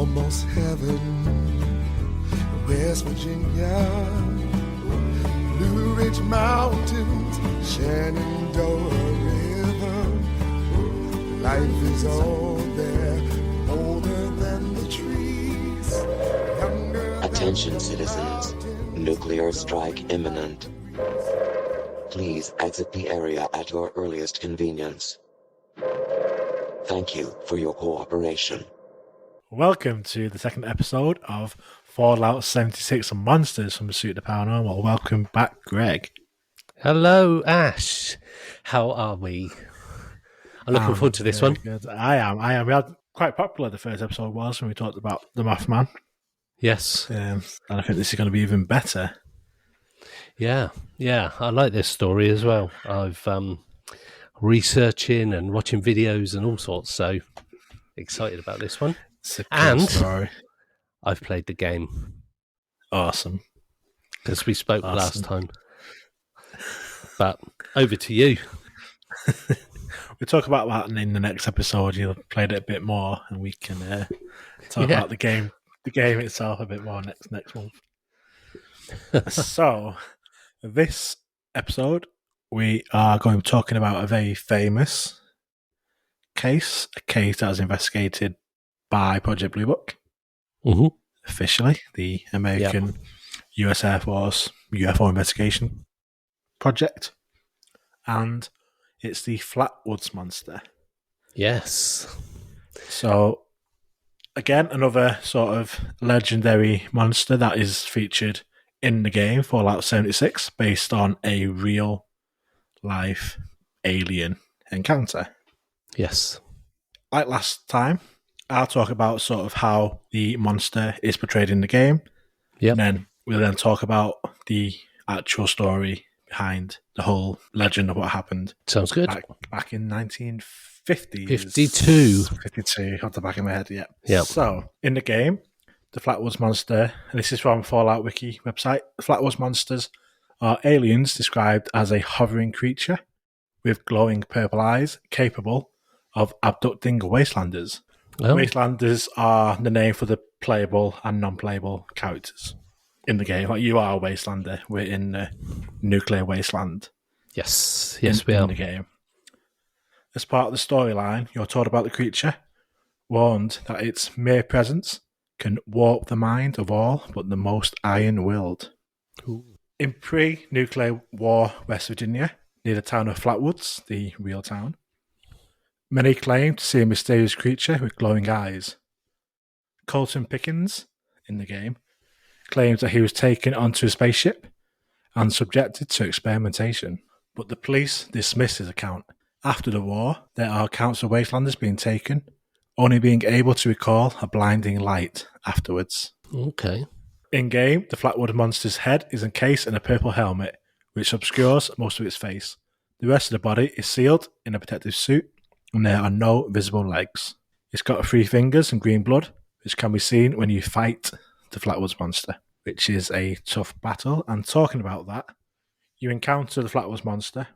almost heaven. West Virginia, Blue Ridge Mountains, Shenandoah River. Life is all there, older than the trees. Attention citizens, nuclear strike imminent. Please exit the area at your earliest convenience. Thank you for your cooperation. Welcome to the second episode of Fallout 76 Monsters from Pursuit of the Paranormal. Welcome back, Greg. Hello, Ash. How are we? I'm looking forward to this one. Good. I am. We had quite popular the first episode was when we talked about the Mothman. Yes. And I think this is going to be even better. Yeah. I like this story as well. I've researching and watching videos and all sorts, so excited about this one. It's a cool story. I've played the game. Awesome. Because we spoke last time. But over to you. We'll talk about that in the next episode. You'll play it a bit more and we can talk about the game itself a bit more next month. So, this episode, we are going to be talking about a very famous case, a case that was investigated by Project Blue Book, officially, the American US Air Force UFO investigation project, and it's the Flatwoods Monster. Yes. So, again, another sort of legendary monster that is featured in the game, Fallout 76, based on a real-life alien encounter. Yes. Like last time, I'll talk about sort of how the monster is portrayed in the game. Yep. And then we'll talk about the actual story behind the whole legend of what happened. Sounds good. Back in 1950s. 52, off the back of my head, yeah. Yep. So, in the game, the Flatwoods Monster, and this is from Fallout Wiki website, the Flatwoods Monsters are aliens described as a hovering creature with glowing purple eyes capable of abducting wastelanders. Oh. Wastelanders are the name for the playable and non-playable characters in the game. Like, you are a Wastelander. We're in the nuclear wasteland. Yes, we are. In the game. As part of the storyline, you're told about the creature, warned that its mere presence can warp the mind of all but the most iron-willed. Ooh. In pre-nuclear war West Virginia, near the town of Flatwoods, the real town, many claim to see a mysterious creature with glowing eyes. Colton Pickens, in the game, claims that he was taken onto a spaceship and subjected to experimentation, but the police dismiss his account. After the war, there are accounts of wastelanders being taken, only being able to recall a blinding light afterwards. Okay. In-game, the Flatwood Monster's head is encased in a purple helmet, which obscures most of its face. The rest of the body is sealed in a protective suit, and there are no visible legs. It's got 3 fingers and green blood, which can be seen when you fight the Flatwoods Monster, which is a tough battle. And talking about that, you encounter the Flatwoods Monster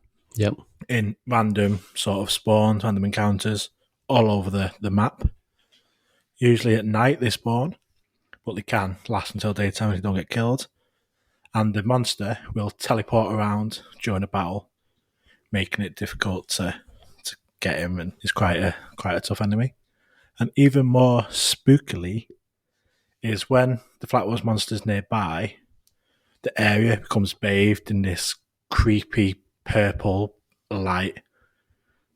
in random sort of spawns, random encounters all over the map. Usually at night they spawn, but they can last until daytime if they don't get killed. And the monster will teleport around during a battle, making it difficult to get him, and he's quite a tough enemy. And even more spookily is when the Flatwoods Monster's nearby, the area becomes bathed in this creepy purple light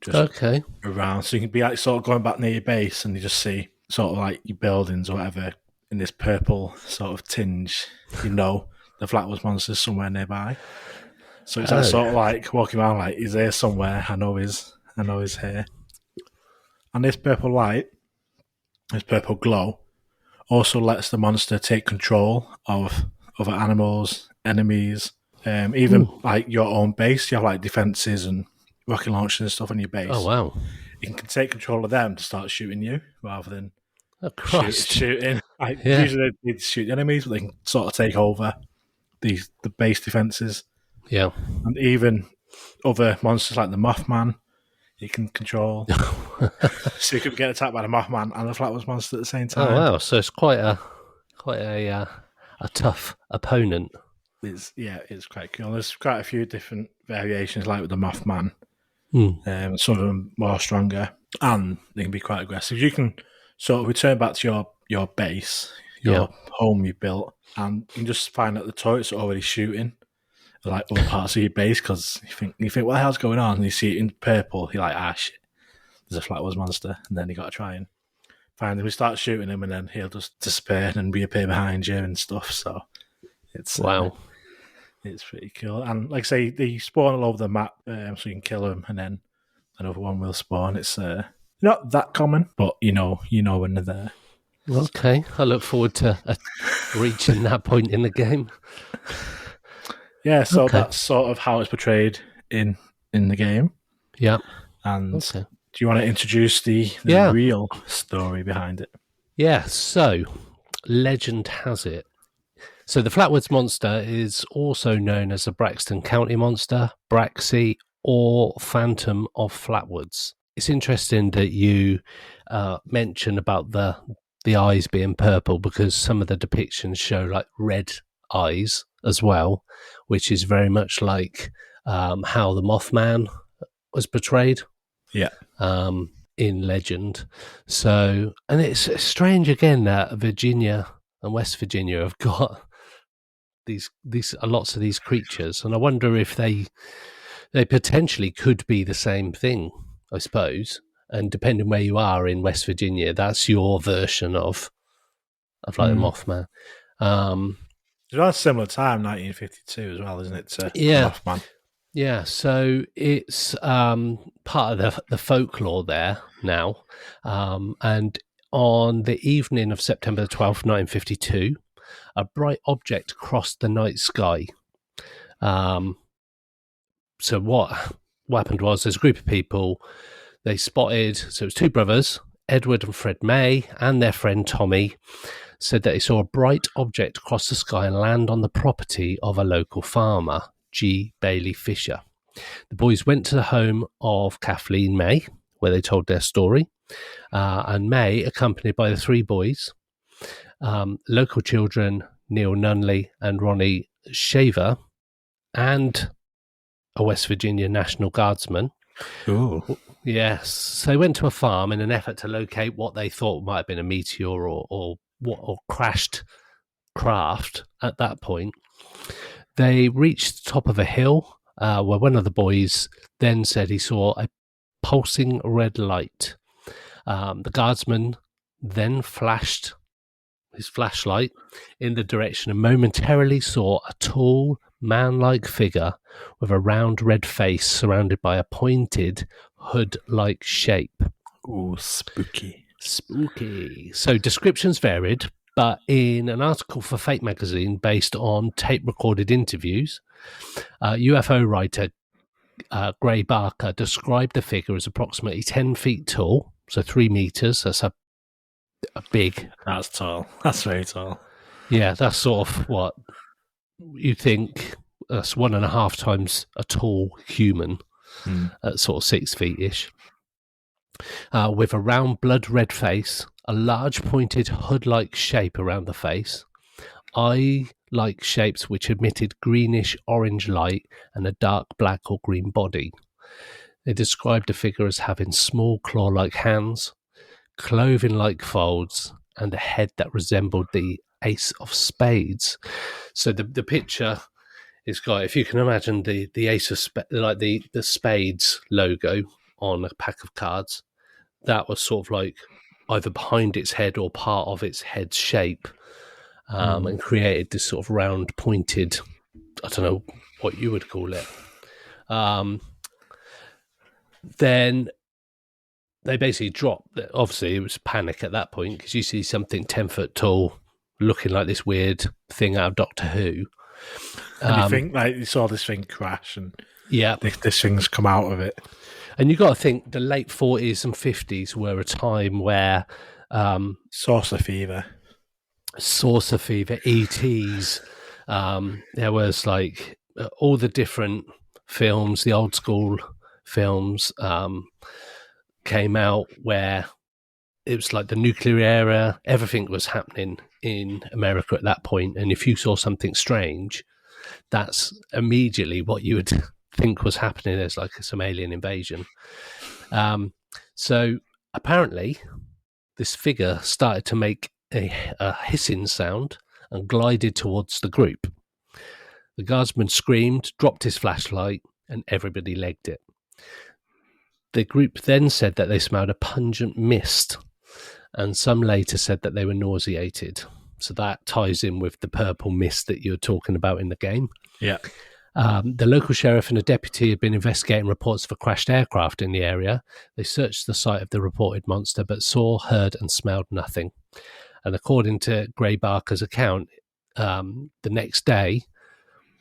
just around. So you can be like sort of going back near your base and you just see sort of like your buildings or whatever in this purple sort of tinge. You know the Flatwoods Monster's somewhere nearby. So it's like sort of like walking around like he's here somewhere. I know he's here. And this purple light, this purple glow, also lets the monster take control of other animals, enemies, even like your own base. You have like defenses and rocket launchers and stuff on your base. Oh, wow. You can take control of them to start shooting you rather than shooting. Usually they need to shoot the enemies, but they can sort of take over the base defenses. Yeah. And even other monsters like the Mothman, you can control. So you could get attacked by the Mothman and the Flatwoods Monster at the same Oh time. wow! So it's quite a tough opponent. It's quite cool. There's quite a few different variations, like with the Mothman. Some of them more stronger, and they can be quite aggressive. You can sort of return back to your base, your home you built, and you can just find that the turrets are already shooting like other parts of your base, because you think what the hell's going on? And you see it in purple. You're like, shit, there's a Flatwoods Monster, and then you got to try and find him. We start shooting him, and then he'll just disappear and reappear behind you and stuff. So it's Wow. It's pretty cool. And like I say, they spawn all over the map, so you can kill them, and then another one will spawn. It's not that common, but you know when they're there. Okay, I look forward to reaching that point in the game. Yeah, so that's sort of how it's portrayed in the game. Yeah. And do you want to introduce the real story behind it? Yeah, so legend has it. So the Flatwoods Monster is also known as the Braxton County Monster, Braxy, or Phantom of Flatwoods. It's interesting that you mention about the eyes being purple, because some of the depictions show like red eyes as well, which is very much like how the Mothman was portrayed. Yeah. In legend. So, and it's strange again that Virginia and West Virginia have got these lots of these creatures, and I wonder if they potentially could be the same thing, I suppose. And depending where you are in West Virginia, that's your version of like a Mothman. It's around a similar time, 1952 as well, isn't it? To Mothman. Yeah, so it's part of the folklore there now. And on the evening of September 12th, 1952, a bright object crossed the night sky. So what happened was, there's a group of people, they spotted, so it was two brothers, Edward and Fred May, and their friend Tommy, said that they saw a bright object cross the sky and land on the property of a local farmer, G. Bailey Fisher. The boys went to the home of Kathleen May, where they told their story, and May, accompanied by the three boys, local children Neil Nunley and Ronnie Shaver, and a West Virginia National Guardsman. Ooh. Yes. So they went to a farm in an effort to locate what they thought might have been a meteor or crashed craft at that point. They reached the top of a hill where one of the boys then said he saw a pulsing red light. The guardsman then flashed his flashlight in the direction and momentarily saw a tall, man-like figure with a round red face surrounded by a pointed hood-like shape. Ooh, spooky. Spooky. So descriptions varied, but in an article for Fate magazine based on tape-recorded interviews, UFO writer Gray Barker described the figure as approximately 10 feet tall, so 3 meters. That's a big. That's tall. That's very tall. Yeah, that's sort of what you think. That's 1.5 times a tall human, at sort of 6 feet ish. With a round blood red face, a large pointed hood-like shape around the face, eye-like shapes which emitted greenish orange light, and a dark black or green body. They described the figure as having small claw-like hands, cloven-like folds, and a head that resembled the ace of spades. So the picture is got, if you can imagine the ace of like the spades logo on a pack of cards, that was sort of like either behind its head or part of its head shape, and created this sort of round pointed, I don't know what you would call it. Then they basically dropped. Obviously, it was panic at that point, because you see something 10 foot tall looking like this weird thing out of Doctor Who. And you think, like, you saw this thing crash, and this thing's come out of it. And you got to think the late 40s and 50s were a time where Saucer fever, ETs. There was like all the different films, the old school films, came out where it was like the nuclear era, everything was happening in America at that point. And if you saw something strange, that's immediately what you would think was happening as like some alien invasion. So apparently this figure started to make a hissing sound and glided towards the group. The guardsman screamed, dropped his flashlight, and everybody legged it. The group then said that they smelled a pungent mist, and some later said that they were nauseated. So that ties in with the purple mist that you were talking about in the game. Yeah. The local sheriff and a deputy had been investigating reports of a crashed aircraft in the area. They searched the site of the reported monster, but saw, heard, and smelled nothing. And according to Gray Barker's account, the next day,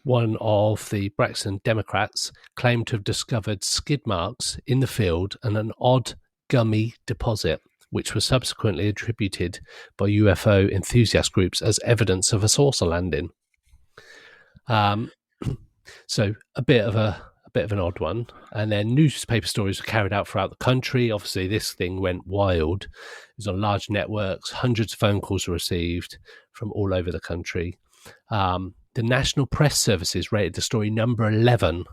one of the Braxton Democrats claimed to have discovered skid marks in the field and an odd gummy deposit, which was subsequently attributed by UFO enthusiast groups as evidence of a saucer landing. So a bit of an odd one. And then newspaper stories were carried out throughout the country. Obviously, this thing went wild. It was on large networks. Hundreds of phone calls were received from all over the country. The National Press Services rated the story number 11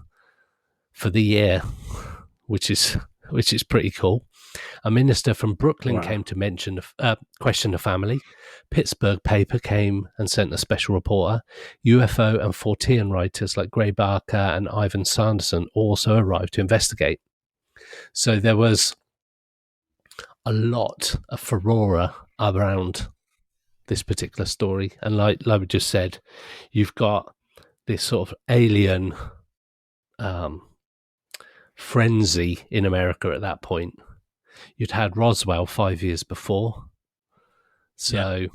for the year, which is pretty cool. A minister from Brooklyn came to question the family. Pittsburgh paper came and sent a special reporter. UFO and Fortean writers like Gray Barker and Ivan Sanderson also arrived to investigate. So there was a lot of furore around this particular story. And like we just said, you've got this sort of alien frenzy in America at that point. You'd had Roswell 5 years before. So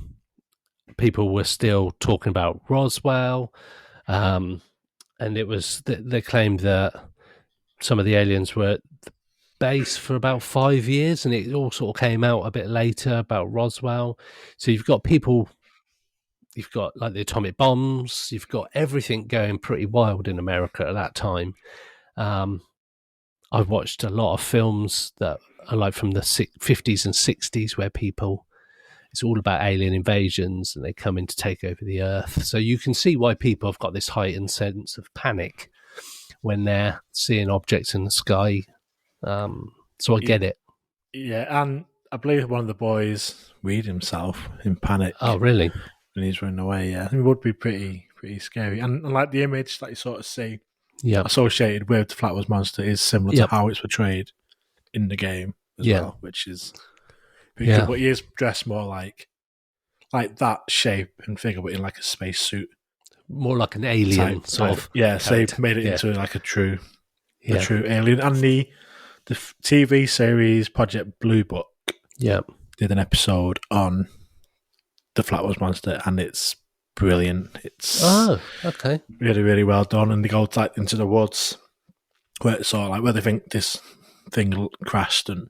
people were still talking about Roswell. And it was, they claimed that some of the aliens were at the base for about 5 years, and it all sort of came out a bit later about Roswell. So you've got people, you've got like the atomic bombs, you've got everything going pretty wild in America at that time. I've watched a lot of films that are like from the 50s and 60s where people, it's all about alien invasions and they come in to take over the earth. So you can see why people have got this heightened sense of panic when they're seeing objects in the sky. So I get it. Yeah, and I believe one of the boys weed himself in panic. Oh, really? When he's running away, yeah. It would be pretty scary. And like the image that you sort of see associated with the Flatwoods Monster is similar to how it's portrayed in the game as well, which is pretty cool. But he is dressed more like that shape and figure, but in like a space suit. More like an alien sort of. Yeah, so they've made it into like a true alien. And the TV series Project Blue Book did an episode on the Flatwoods Monster, and it's brilliant. It's really, really well done. And they go like into the woods where it's all like where they think this thing crashed and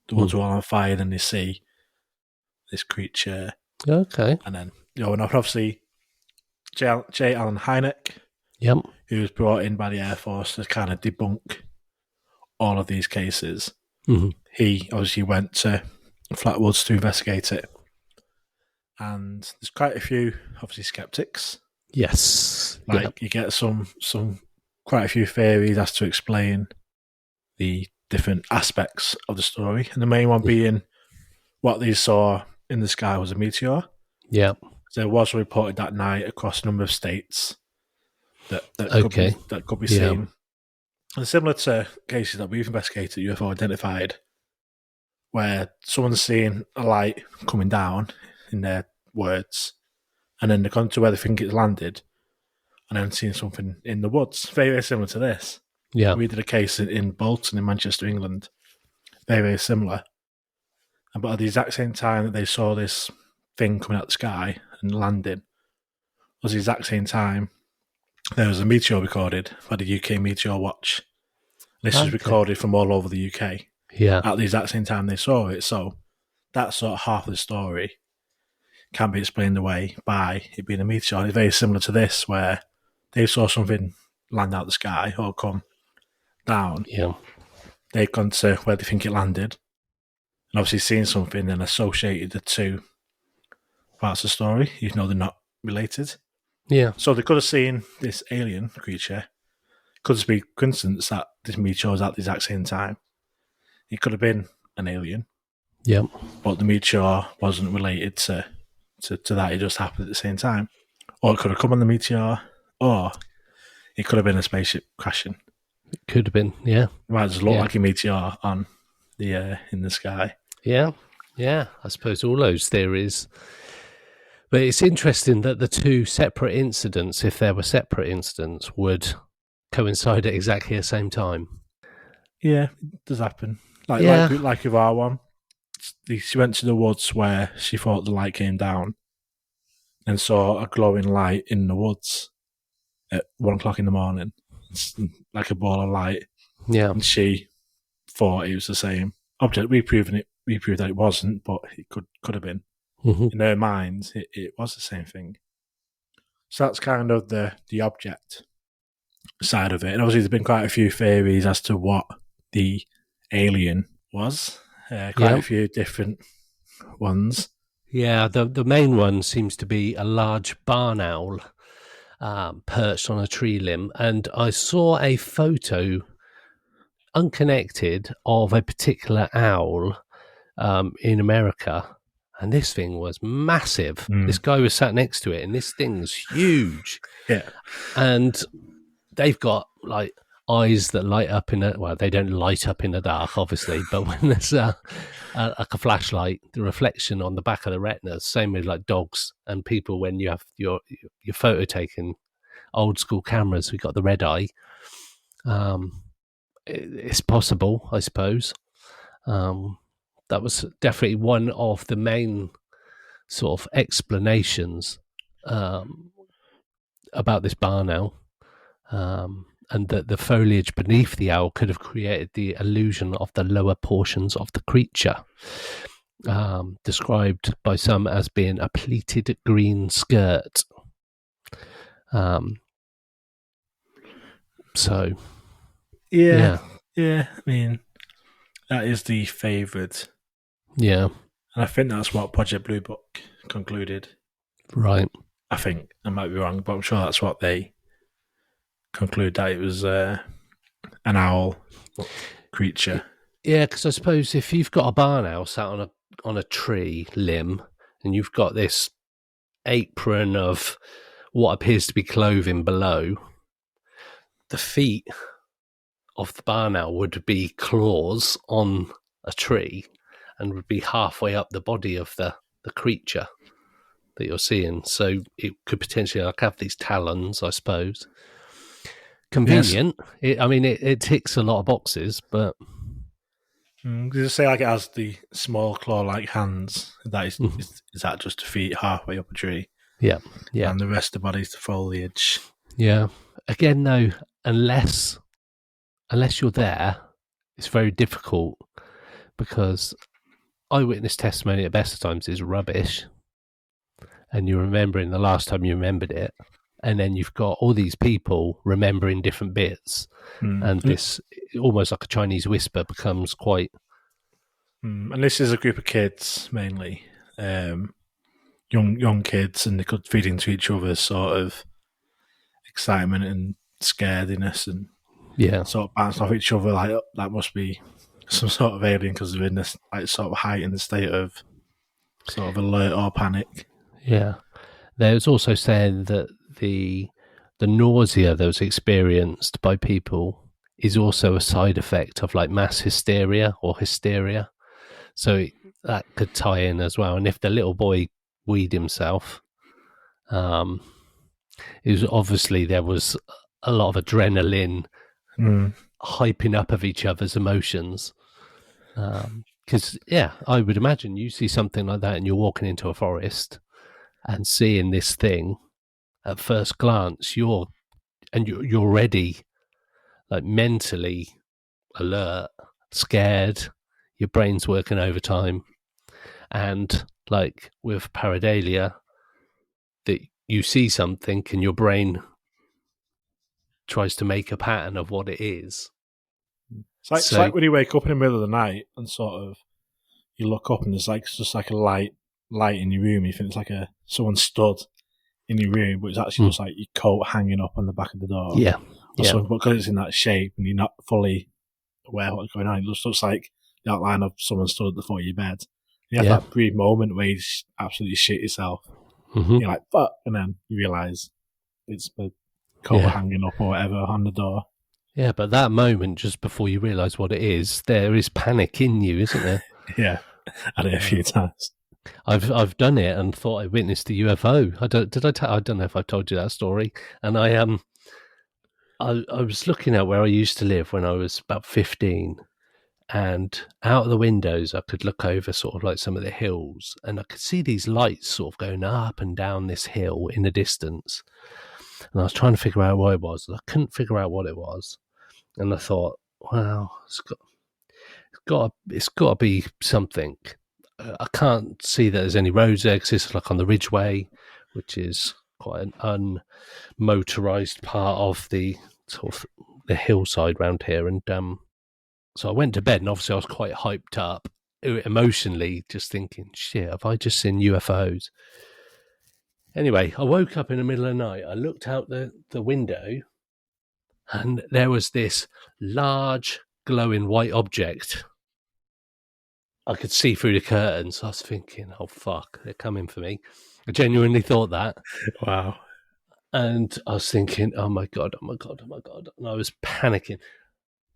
the woods were all on fire, and they see this creature. Okay. And then, and obviously J. Allen Hynek, who was brought in by the Air Force to kind of debunk all of these cases. Mm-hmm. He obviously went to Flatwoods to investigate it. And there's quite a few, obviously, skeptics. Yes. You get some quite a few theories as to explain the different aspects of the story. And the main one being what they saw in the sky was a meteor. Yeah. There was reported that night across a number of states that could be seen. And similar to cases that we've investigated, UFO identified, where someone's seeing a light coming down, in their words, and then they're going to where they think it's landed, and then seeing something in the woods. Very, very similar to this. Yeah. We did a case in Bolton in Manchester, England. Very, very similar. But at the exact same time that they saw this thing coming out the sky and landing, was the exact same time there was a meteor recorded by the UK Meteor Watch. This was recorded from all over the UK. Yeah. At the exact same time they saw it. So that sort of half of the story can be explained away by it being a meteor. It's very similar to this, where they saw something land out the sky or come down. Yeah. They've gone to where they think it landed. and obviously seen something and associated the two parts of the story, even though they're not related. Yeah. So they could have seen this alien creature. Could just be coincidence that this meteor was at the exact same time. It could have been an alien, Yeah. but the meteor wasn't related to that. It just happened at the same time. Or it could have come on the meteor, or it could have been a spaceship crashing. It could have been, yeah. It might just look like a meteor on the in the sky. Yeah. Yeah. I suppose all those theories. But it's interesting that the two separate incidents, if there were separate incidents, would coincide at exactly the same time. Yeah, it does happen. Yeah. Like with our one. She went to the woods where she thought the light came down and saw a glowing light in the woods at 1 o'clock in the morning. It's like a ball of light. Yeah. And she thought it was the same object. We proved that it wasn't, but it could have been. Mm-hmm. In her mind, it was the same thing. So that's kind of the object side of it. And obviously there's been quite a few theories as to what the alien was. Quite a few different ones. Yeah, the main one seems to be a large barn owl perched on a tree limb. And I saw a photo, unconnected, of a particular owl in America. And this thing was massive. This guy was sat next to it, and this thing's huge. Yeah. And they've got like eyes that light up they don't light up in the dark, obviously, but when there's like a flashlight, the reflection on the back of the retina, same with like dogs and people when you have your photo taken, old school cameras, we got the red eye. It's possible, I suppose. That was definitely one of the main sort of explanations about this barn owl. And that the foliage beneath the owl could have created the illusion of the lower portions of the creature, described by some as being a pleated green skirt. Yeah. I mean, that is the favoured. Yeah. And I think that's what Project Blue Book concluded. Right. I think I might be wrong, but I'm sure that's what they conclude, that it was an owl creature. Yeah, because I suppose if you've got a barn owl sat on a tree limb and you've got this apron of what appears to be clothing below, the feet of the barn owl would be claws on a tree and would be halfway up the body of the creature that you're seeing. So it could potentially have these talons, I suppose. Convenient. Yes. It ticks a lot of boxes, but Did you say like it has the small claw-like hands? Is that just the feet halfway up a tree? Yeah. And the rest of the body's the foliage. Yeah. Again, though, unless you're there, it's very difficult because eyewitness testimony at best of times is rubbish, and you're remembering the last time you remembered it. And then you've got all these people remembering different bits, and this almost like a Chinese whisper becomes quite. And this is a group of kids mainly, young kids, and they could feed into each other's sort of excitement and scarediness, and sort of bounce off each other. Like that must be some sort of alien because they're in this like sort of heightened state of sort of alert or panic. Yeah, there's also saying that the nausea that was experienced by people is also a side effect of like mass hysteria or hysteria. So that could tie in as well. And if the little boy weed himself, it was obviously there was a lot of adrenaline hyping up of each other's emotions. Because, I would imagine you see something like that and you're walking into a forest and seeing this thing. At first glance, you're already like mentally alert, scared. Your brain's working overtime, and like with pareidolia, that you see something and your brain tries to make a pattern of what it is. It's like when you wake up in the middle of the night and sort of you look up and there's like just like a light in your room. And you think it's like someone stood in your room, but it's actually just like your coat hanging up on the back of the door. Yeah. Or something, because it's in that shape and you're not fully aware of what's going on. It just looks like the outline of someone stood at the foot of your bed. You have that brief moment where you just absolutely shit yourself. Mm-hmm. You're like, fuck, and then you realise it's the coat hanging up or whatever on the door. Yeah, but that moment, just before you realise what it is, there is panic in you, isn't there? Yeah, I did it a few times. I've done it and thought I witnessed a UFO. I don't know if I've told you that story. And I was looking at where I used to live when I was about 15, and out of the windows I could look over sort of like some of the hills, and I could see these lights sort of going up and down this hill in the distance. And I was trying to figure out what it was, and I couldn't figure out what it was. And I thought, wow, it's got to be something. I can't see that there's any roads there because it's like on the Ridgeway, which is quite an unmotorized part of the sort of the hillside round here. And so I went to bed, and obviously I was quite hyped up emotionally, just thinking, shit, have I just seen UFOs? Anyway, I woke up in the middle of the night. I looked out the window, and there was this large glowing white object. I could see through the curtains. I was thinking, oh, fuck, they're coming for me. I genuinely thought that. Wow. And I was thinking, oh, my God. And I was panicking.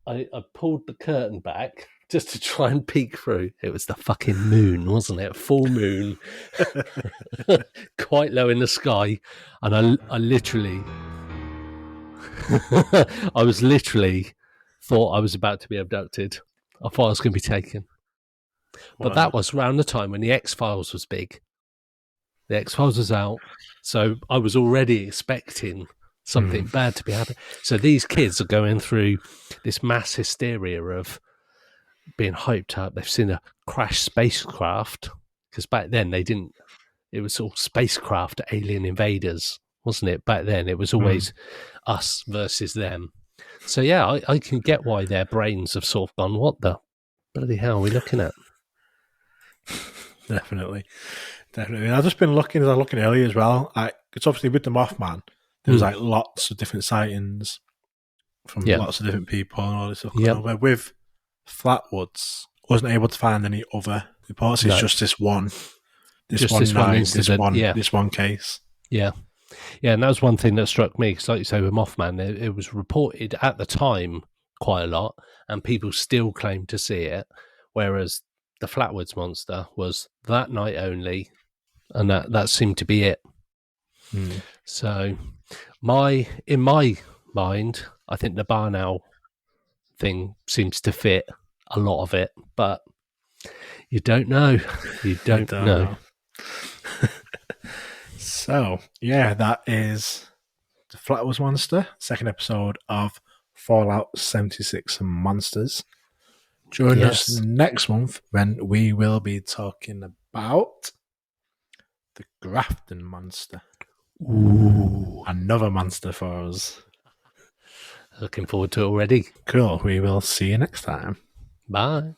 I pulled the curtain back just to try and peek through. It was the fucking moon, wasn't it? Full moon. Quite low in the sky. And I literally... I was literally thought I was about to be abducted. I thought I was going to be taken. But that was around the time when the X-Files was big. The X-Files was out, so I was already expecting something bad to be happening. So these kids are going through this mass hysteria of being hyped up. They've seen a crashed spacecraft, because back then they didn't. It was all spacecraft alien invaders, wasn't it? Back then it was always us versus them. So yeah, I can get why their brains have sort of gone, what the bloody hell are we looking at? Definitely. I've just been looking, as I was looking earlier as well. It's obviously with the Mothman, there was like lots of different sightings from lots of different people and all this stuff. Where with Flatwoods, wasn't able to find any other reports. It's just this one. This one case. Yeah. Yeah, and that was one thing that struck me, because like you say with Mothman, it was reported at the time quite a lot, and people still claim to see it, whereas the Flatwoods Monster was that night only, and that seemed to be it. So in my mind, I think the barn owl thing seems to fit a lot of it, but you don't know. You don't know. So, yeah, that is the Flatwoods Monster, second episode of Fallout 76 Monsters. Join us next month when we will be talking about the Grafton Monster. Ooh. Another monster for us. Looking forward to it already. Cool. We will see you next time. Bye.